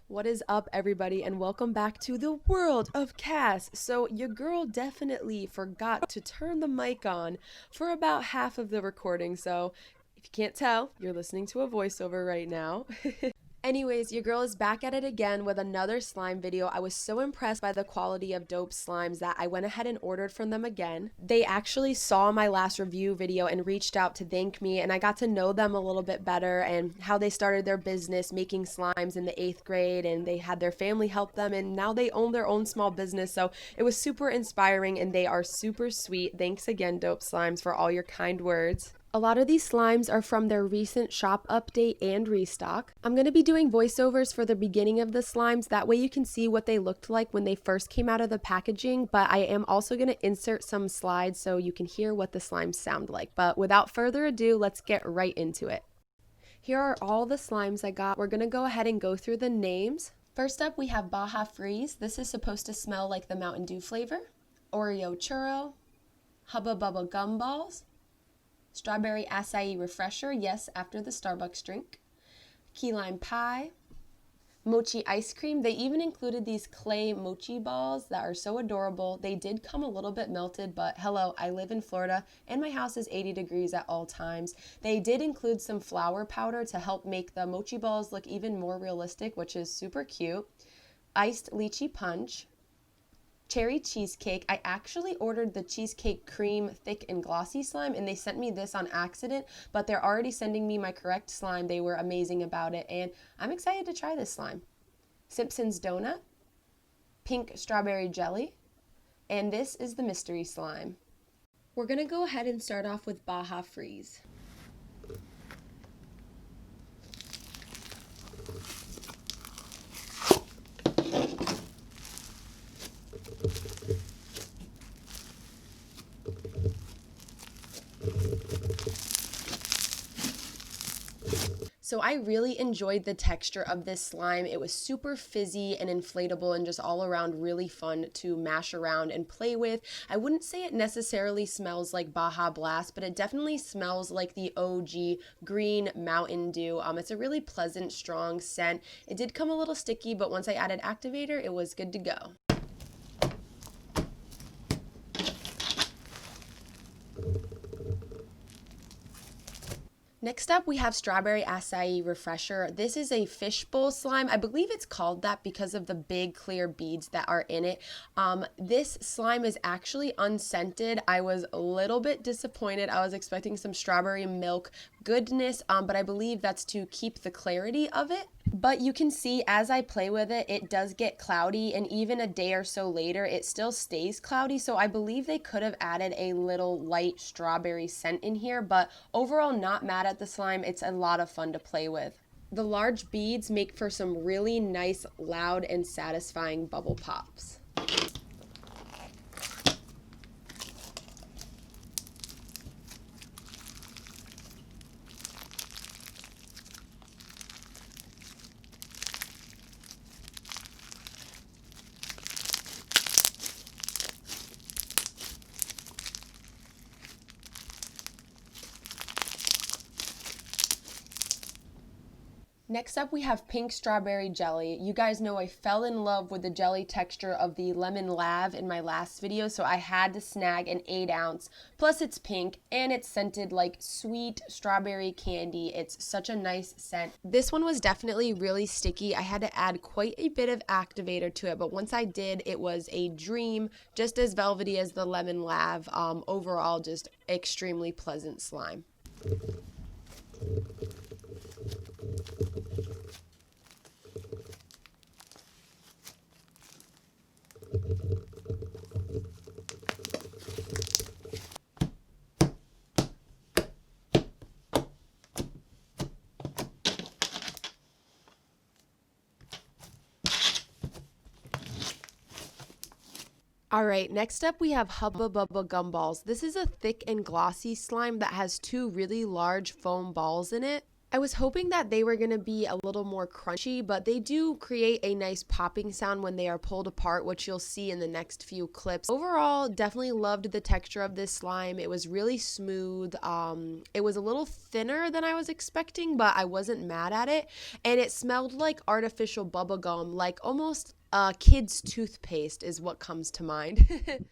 What is up, everybody, and welcome back to the world of Cass. So your girl definitely forgot to turn the mic on for about half of the recording, so if you can't tell, you're listening to a voiceover right now. Anyways, your girl is back at it again with another slime video. I was so impressed by the quality of Dopeslimes that I went ahead and ordered from them again. They actually saw my last review video and reached out to thank me, and I got to know them a little bit better and how they started their business making slimes in the 8th grade, and they had their family help them, and now they own their own small business. So it was super inspiring, and they are super sweet. Thanks again, Dopeslimes, for all your kind words. A lot of these slimes are from their recent shop update and restock. I'm going to be doing voiceovers for the beginning of the slimes, that way you can see what they looked like when they first came out of the packaging, but I am also going to insert some slides so you can hear what the slimes sound like. But without further ado, let's get right into it. Here are all the slimes I got. We're going to go ahead and go through the names. First up, we have Baja Freeze. This is supposed to smell like the Mountain Dew flavor. Oreo Churro. Hubba Gumballs. Strawberry Acai Refresher, yes, after the Starbucks drink. Key lime pie. Mochi ice cream. They even included these clay mochi balls that are so adorable. They did come a little bit melted, but hello, I live in Florida and my house is 80 degrees at all times. They did include some flour powder to help make the mochi balls look even more realistic, which is super cute. Iced lychee punch. Cherry cheesecake. I actually ordered the cheesecake cream thick and glossy slime, and they sent me this on accident, but they're already sending me my correct slime. They were amazing about it, and I'm excited to try this slime. Simpsons Dona, pink strawberry jelly, and this is the mystery slime. We're gonna go ahead and start off with Baja Freeze. So I really enjoyed the texture of this slime. It was super fizzy and inflatable and just all around really fun to mash around and play with. I wouldn't say it necessarily smells like Baja Blast, but it definitely smells like the OG green Mountain Dew. It's a really pleasant, strong scent. It did come a little sticky, but once I added activator, it was good to go. Next up, we have Strawberry Acai Refresher. This is a fishbowl slime. I believe it's called that because of the big clear beads that are in it. This slime is actually unscented. I was a little bit disappointed. I was expecting some strawberry milk goodness, but I believe that's to keep the clarity of it. But you can see as I play with it, it does get cloudy, and even a day or so later, it still stays cloudy. So I believe they could have added a little light strawberry scent in here, but overall not mad at the slime. It's a lot of fun to play with. The large beads make for some really nice, loud, and satisfying bubble pops. Next up, we have pink strawberry jelly. You guys know I fell in love with the jelly texture of the lemon lav in my last video, so I had to snag an 8-ounce. Plus it's pink and it's scented like sweet strawberry candy. It's such a nice scent. This one was definitely really sticky. I had to add quite a bit of activator to it, but once I did, it was a dream, just as velvety as the lemon lav. Overall, just extremely pleasant slime. Alright, next up we have Hubba Gumballs. This is a thick and glossy slime that has two really large foam balls in it. I was hoping that they were going to be a little more crunchy, but they do create a nice popping sound when they are pulled apart, which you'll see in the next few clips. Overall, definitely loved the texture of this slime. It was really smooth. It was a little thinner than I was expecting, but I wasn't mad at it. And it smelled like artificial bubble gum, like almost kid's toothpaste is what comes to mind.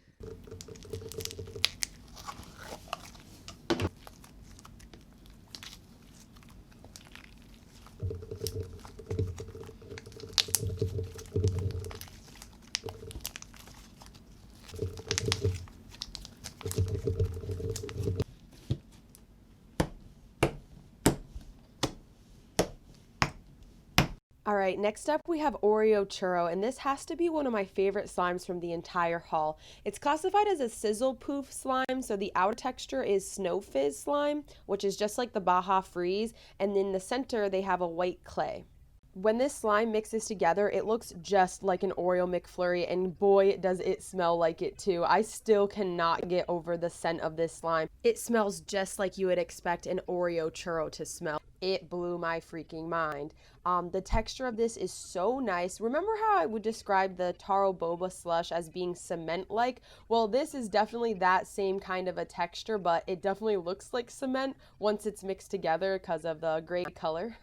All right, next up we have Oreo Churro, and this has to be one of my favorite slimes from the entire haul. It's classified as a Sizzle Poof slime, so the outer texture is Snow Fizz slime, which is just like the Baja Freeze, and in the center they have a white clay. When this slime mixes together, it looks just like an Oreo McFlurry, and boy, does it smell like it too. I still cannot get over the scent of this slime. It smells just like you would expect an Oreo churro to smell. It blew my freaking mind. The texture of this is so nice. Remember how I would describe the taro boba slush as being cement-like? Well, this is definitely that same kind of a texture, but it definitely looks like cement once it's mixed together because of the gray color.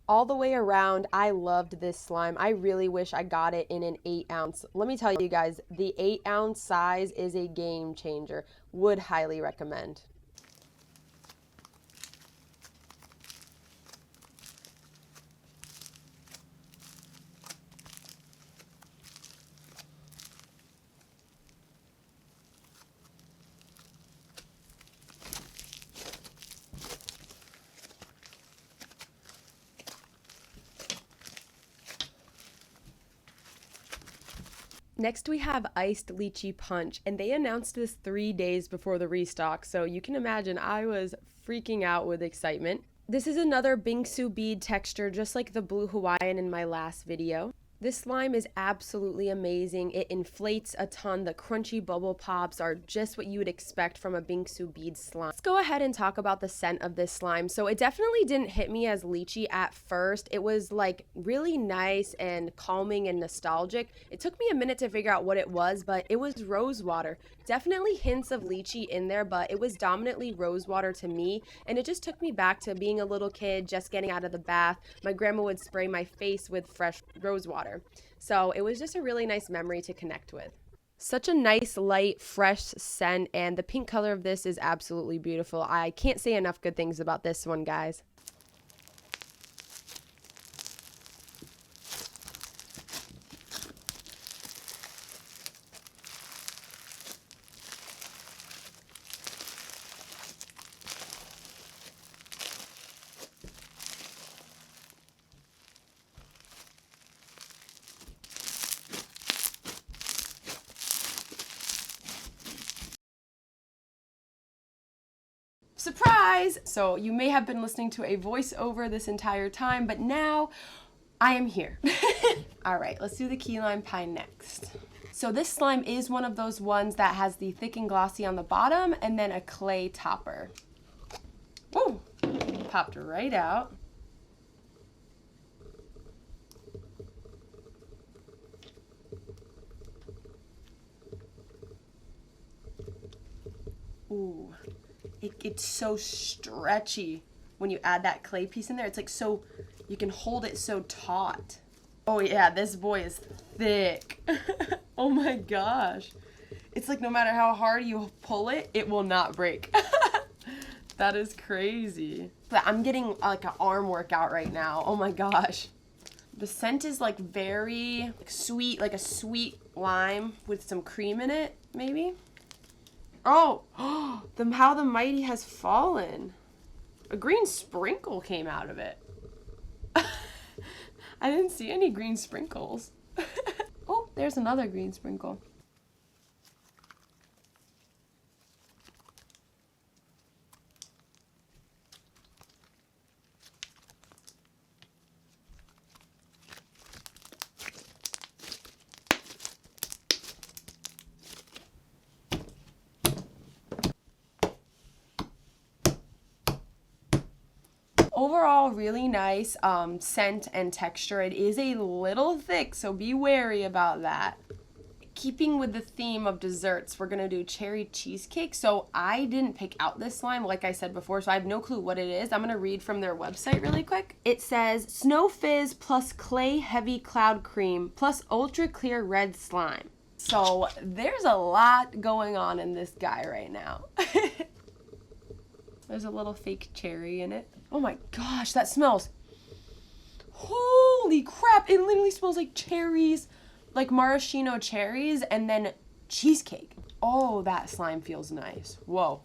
All the way around, I loved this slime. I really wish I got it in an 8-ounce. Let me tell you guys, the 8-ounce size is a game changer. Would highly recommend. Next, we have iced lychee punch, and they announced this 3 days before the restock, so you can imagine I was freaking out with excitement. This is another Bingsu bead texture, just like the blue Hawaiian in my last video. This slime is absolutely amazing. It inflates a ton. The crunchy bubble pops are just what you would expect from a Bingsu bead slime. Let's go ahead and talk about the scent of this slime. So it definitely didn't hit me as lychee at first. It was like really nice and calming and nostalgic. It took me a minute to figure out what it was, but it was rose water. Definitely hints of lychee in there, but it was dominantly rose water to me, and it just took me back to being a little kid just getting out of the bath. My grandma would spray my face with fresh rose water. So it was just a really nice memory to connect with. Such a nice, light, fresh scent, and the pink color of this is absolutely beautiful. I can't say enough good things about this one, guys. Surprise! So you may have been listening to a voiceover this entire time, but now I am here. All right, let's do the key lime pie next. So this slime is one of those ones that has the thick and glossy on the bottom and then a clay topper. Woo! Popped right out. Ooh. It's so stretchy when you add that clay piece in there. It's like so, you can hold it so taut. Oh yeah, this boy is thick. Oh my gosh. It's like no matter how hard you pull it, it will not break. That is crazy. But I'm getting like an arm workout right now. Oh my gosh. The scent is like very sweet, like a sweet lime with some cream in it, maybe. Oh, how the mighty has fallen. A green sprinkle came out of it. I didn't see any green sprinkles. Oh, there's another green sprinkle. Overall, really nice scent and texture. It is a little thick, so be wary about that. Keeping with the theme of desserts, we're gonna do cherry cheesecake. So I didn't pick out this slime, like I said before, so I have no clue what it is. I'm gonna read from their website really quick. It says, Snow Fizz plus clay heavy cloud cream plus ultra clear red slime. So there's a lot going on in this guy right now. There's a little fake cherry in it. Oh my gosh, that smells, holy crap, it literally smells like cherries. Like maraschino cherries and then cheesecake. Oh, that slime feels nice. Whoa.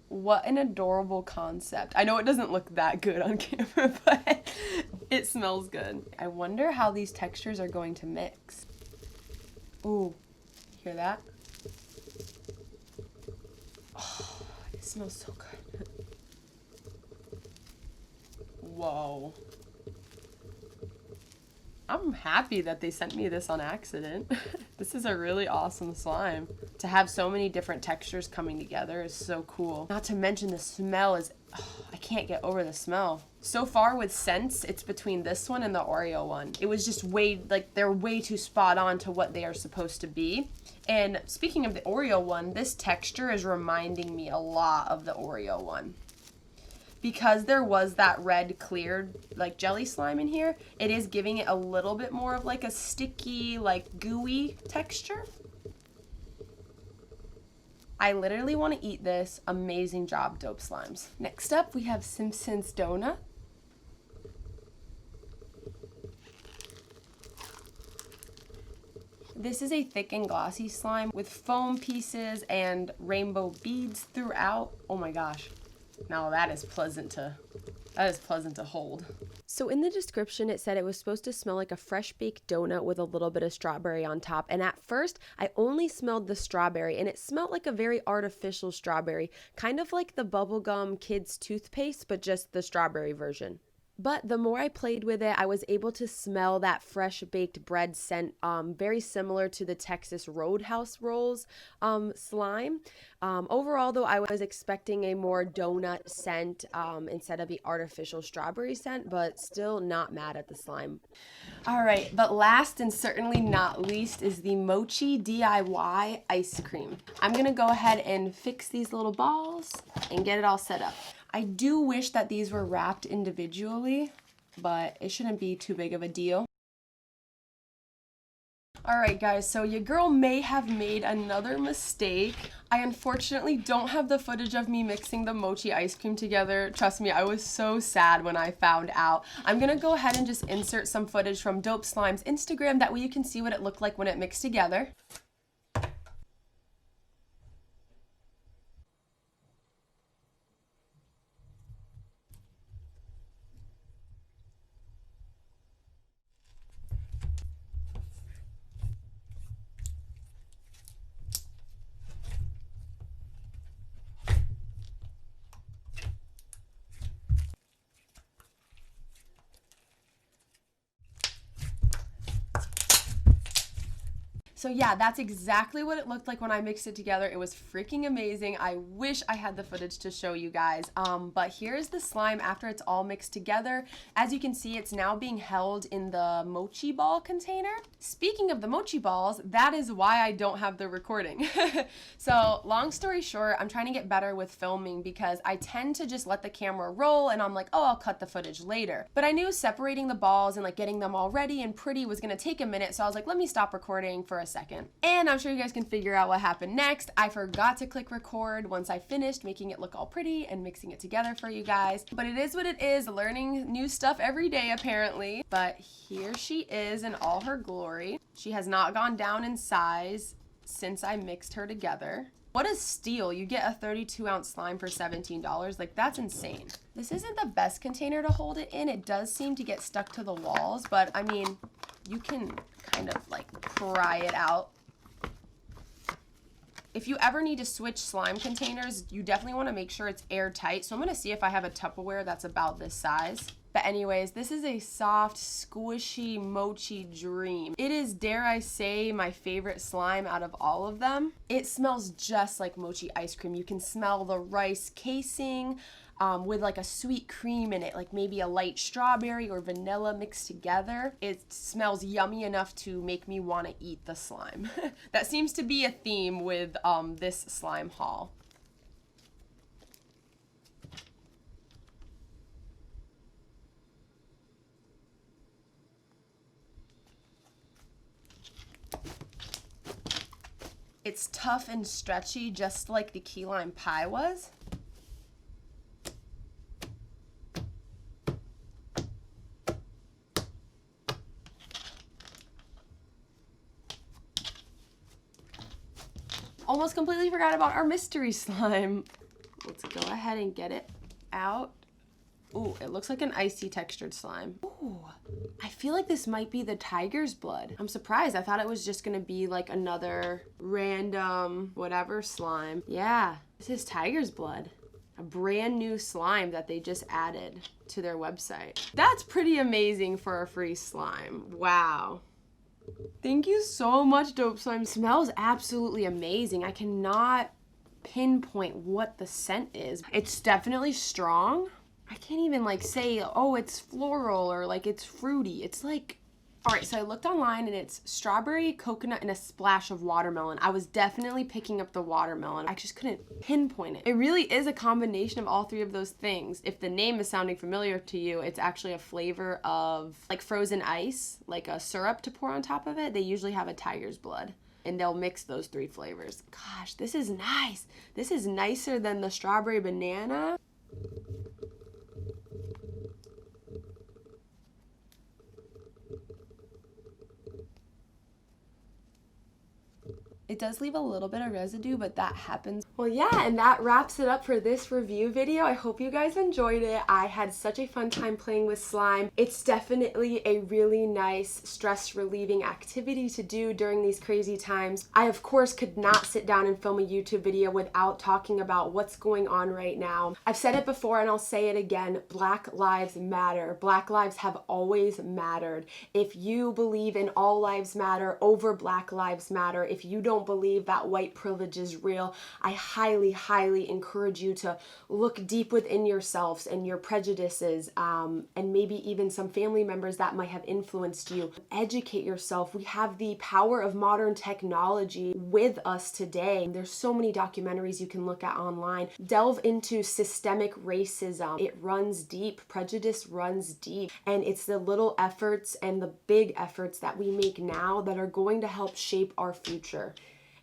What an adorable concept. I know it doesn't look that good on camera, but it smells good. I wonder how these textures are going to mix. Ooh, hear that? Oh, it smells so good. Whoa. I'm happy that they sent me this on accident. This is a really awesome slime. To have so many different textures coming together is so cool. Not to mention the smell is, I can't get over the smell. So far with scents, it's between this one and the Oreo one. It was just they're way too spot on to what they are supposed to be. And speaking of the Oreo one, this texture is reminding me a lot of the Oreo one. Because there was that red clear like jelly slime in here, it is giving it a little bit more of like a sticky, like gooey texture. I literally want to eat this. Amazing job, Dopeslimes. Next up, we have Simpsons Dona. This is a thick and glossy slime with foam pieces and rainbow beads throughout. Oh my gosh. Now that is pleasant to hold. So in the description, it said it was supposed to smell like a fresh baked donut with a little bit of strawberry on top. And at first, I only smelled the strawberry, and it smelled like a very artificial strawberry, kind of like the bubblegum kids toothpaste, but just the strawberry version. But the more I played with it, I was able to smell that fresh baked bread scent, very similar to the Texas Roadhouse Rolls slime. Overall, though, I was expecting a more donut scent instead of the artificial strawberry scent, but still not mad at the slime. All right, but last and certainly not least is the Mochi DIY ice cream. I'm gonna go ahead and fix these little balls and get it all set up. I do wish that these were wrapped individually, but it shouldn't be too big of a deal. Alright guys, so your girl may have made another mistake. I unfortunately don't have the footage of me mixing the mochi ice cream together. Trust me, I was so sad when I found out. I'm gonna go ahead and just insert some footage from Dopeslimes' Instagram, that way you can see what it looked like when it mixed together. So yeah, that's exactly what it looked like when I mixed it together. It was freaking amazing. I wish I had the footage to show you guys. But here's the slime after it's all mixed together. As you can see, it's now being held in the mochi ball container. Speaking of the mochi balls, that is why I don't have the recording. So long story short, I'm trying to get better with filming because I tend to just let the camera roll and I'm like, oh, I'll cut the footage later. But I knew separating the balls and like getting them all ready and pretty was gonna take a minute. So I was like, let me stop recording for a second. And I'm sure you guys can figure out what happened next. I forgot to click record once I finished making it look all pretty and mixing it together for you guys. But it is what it is, learning new stuff every day apparently. But here she is in all her glory. She has not gone down in size since I mixed her together. What a steal. You get a 32-ounce slime for $17. Like, that's insane. This isn't the best container to hold it in. It does seem to get stuck to the walls, but I mean, you can kind of like pry it out. If you ever need to switch slime containers, you definitely want to make sure it's airtight. So I'm going to see if I have a Tupperware that's about this size. But anyways, this is a soft, squishy mochi dream. It is, dare I say, my favorite slime out of all of them. It smells just like mochi ice cream. You can smell the rice casing with like a sweet cream in it, like maybe a light strawberry or vanilla mixed together. It smells yummy enough to make me want to eat the slime. That seems to be a theme with this slime haul. It's tough and stretchy, just like the key lime pie was. Almost completely forgot about our mystery slime. Let's go ahead and get it out. Ooh, it looks like an icy textured slime. Ooh, I feel like this might be the tiger's blood. I'm surprised. I thought it was just gonna be like another random whatever slime. Yeah, this is tiger's blood. A brand new slime that they just added to their website. That's pretty amazing for a free slime. Wow. Thank you so much, Dopeslimes. Smells absolutely amazing. I cannot pinpoint what the scent is. It's definitely strong. I can't even like say, oh, it's floral or like it's fruity. It's like, all right, so I looked online and it's strawberry, coconut, and a splash of watermelon. I was definitely picking up the watermelon. I just couldn't pinpoint it. It really is a combination of all three of those things. If the name is sounding familiar to you, it's actually a flavor of like frozen ice, like a syrup to pour on top of it. They usually have a tiger's blood, and they'll mix those three flavors. Gosh, this is nice. This is nicer than the strawberry banana. It does leave a little bit of residue, but that happens. Well, yeah, and that wraps it up for this review video. I hope you guys enjoyed it. I had such a fun time playing with slime. It's definitely a really nice stress relieving activity to do during these crazy times. I, of course, could not sit down and film a YouTube video without talking about what's going on right now. I've said it before and I'll say it again. Black lives matter. Black lives have always mattered. If you believe in all lives matter over Black lives matter, if you don't believe that white privilege is real, I highly, highly encourage you to look deep within yourselves and your prejudices, and maybe even some family members that might have influenced you. Educate yourself. We have the power of modern technology with us today. There's so many documentaries you can look at online. Delve into systemic racism. It runs deep. Prejudice runs deep. And it's the little efforts and the big efforts that we make now that are going to help shape our future.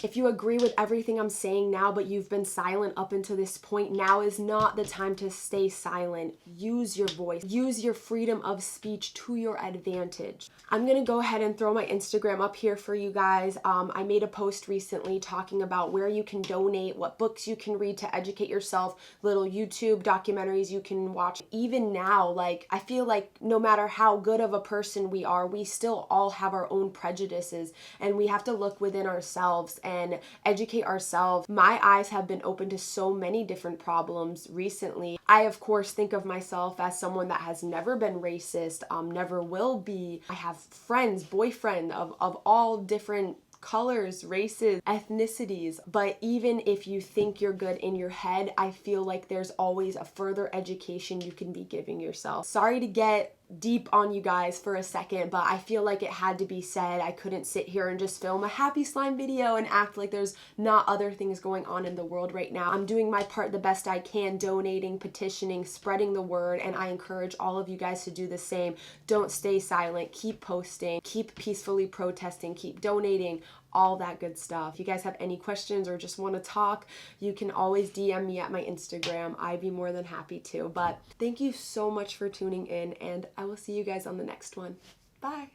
If you agree with everything I'm saying now, but you've been silent up until this point, now is not the time to stay silent. Use your voice. Use your freedom of speech to your advantage. I'm gonna go ahead and throw my Instagram up here for you guys. I made a post recently talking about where you can donate, what books you can read to educate yourself, little YouTube documentaries you can watch. Even now, like, I feel like no matter how good of a person we are, we still all have our own prejudices, and we have to look within ourselves and educate ourselves. My eyes have been open to so many different problems recently. I, of course, think of myself as someone that has never been racist, never will be. I have friends, boyfriend of all different colors, races, ethnicities. But even if you think you're good in your head, I feel like there's always a further education you can be giving yourself. Sorry to get deep on you guys for a second, but I feel like it had to be said. I couldn't sit here and just film a happy slime video and act like there's not other things going on in the world right now. I'm doing my part the best I can, donating, petitioning, spreading the word, and I encourage all of you guys to do the same. Don't stay silent. Keep posting. Keep peacefully protesting. Keep donating. All that good stuff. If you guys have any questions or just want to talk, you can always DM me at my Instagram. I'd be more than happy to. But thank you so much for tuning in, and I will see you guys on the next one. Bye.